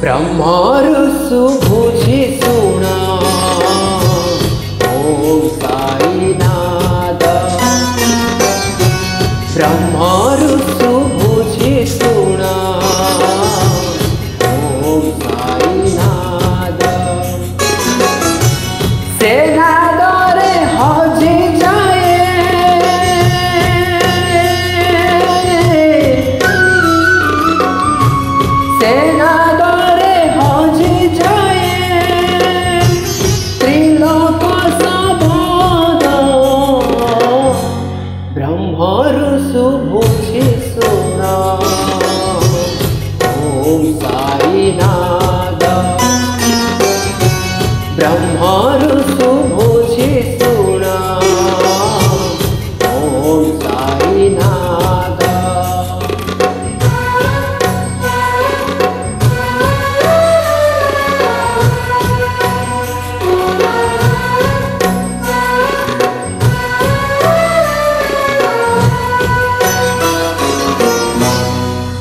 ब्रह्मारु सुबुझि सुना ओम साईनाथ। ब्रह्मारु सुबुझि सुना ओम साईनाथ। सेना दरे हजि जाए सेना ब्रह्मारु सुबुझि सुना ओम साईनाथ। ब्रह्मारु सुबुझि सुना ओम साईनाथ।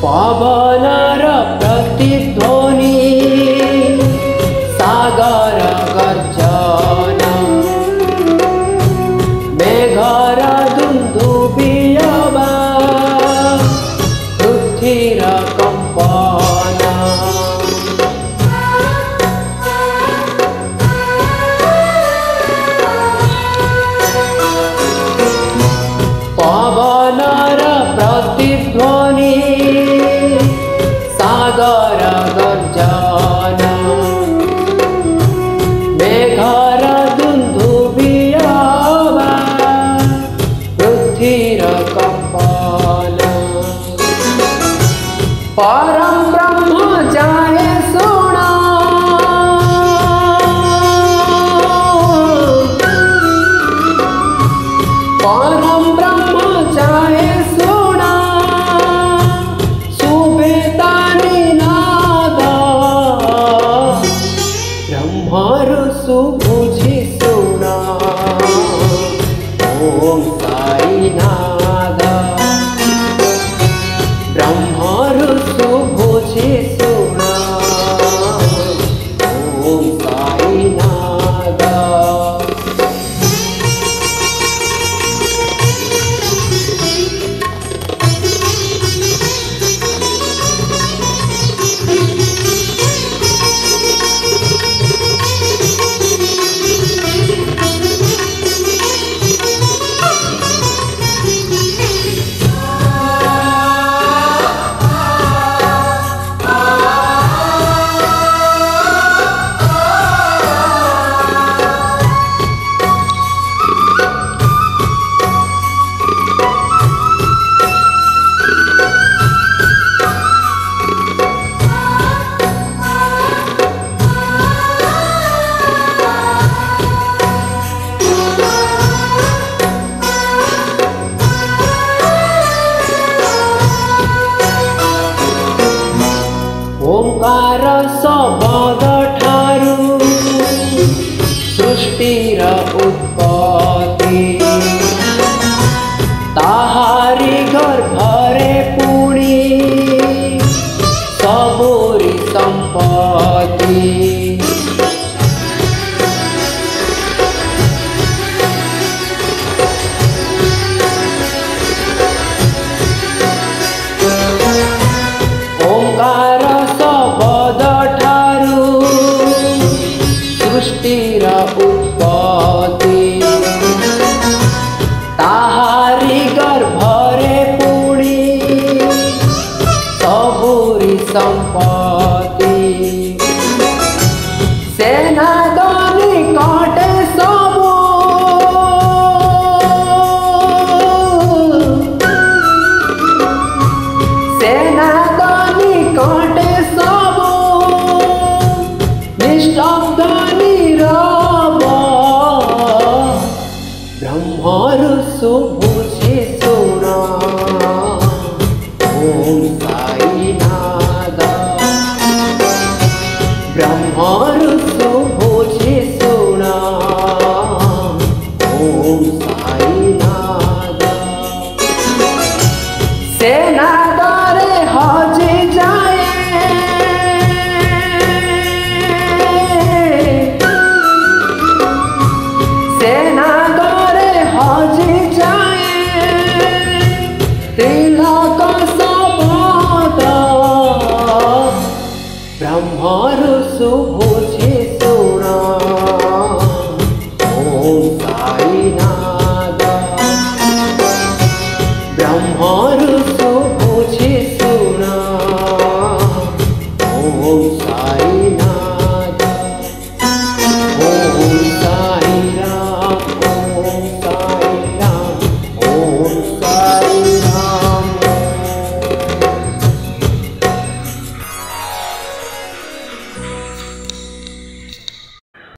पवनर प्रतिध्वनि सागर गर्जन मेघर दुन्दुभियवा पृथ्वीर कंपन। पवनर प्रतिध्वनि सागर गर्जन मेघर दुन्दुभियवा पृथ्वीर कंपन। परम ब्रह्म जाए सुना परम ब्रह्म जाए सुना ब्रह्मारु सुबुझि सुना ओम साईनाथ। ब्रह्मारु सुबुझि सुना ओम साईनाथ। ओंकार शब्द ठारू सृष्टिर उत्पत्ति ताहारी गर्भरे पुणी सबुरी संपत्ति। ओंकार शब्द ठारू सृष्टिर उत्पत्ति ताहारी गर्भरे पुणी सबुरी संपत्ति। सेना दनि काटे सबु सेना काटे सबु निस्तब्ध नीरव। ब्रह्मारु सुबुझि सुना ओम साईनाथ। ब्रह्मारु सुबुझि सुना ओम साईनाथ। सेना दरे हजि जाए तुम्हारो शुभ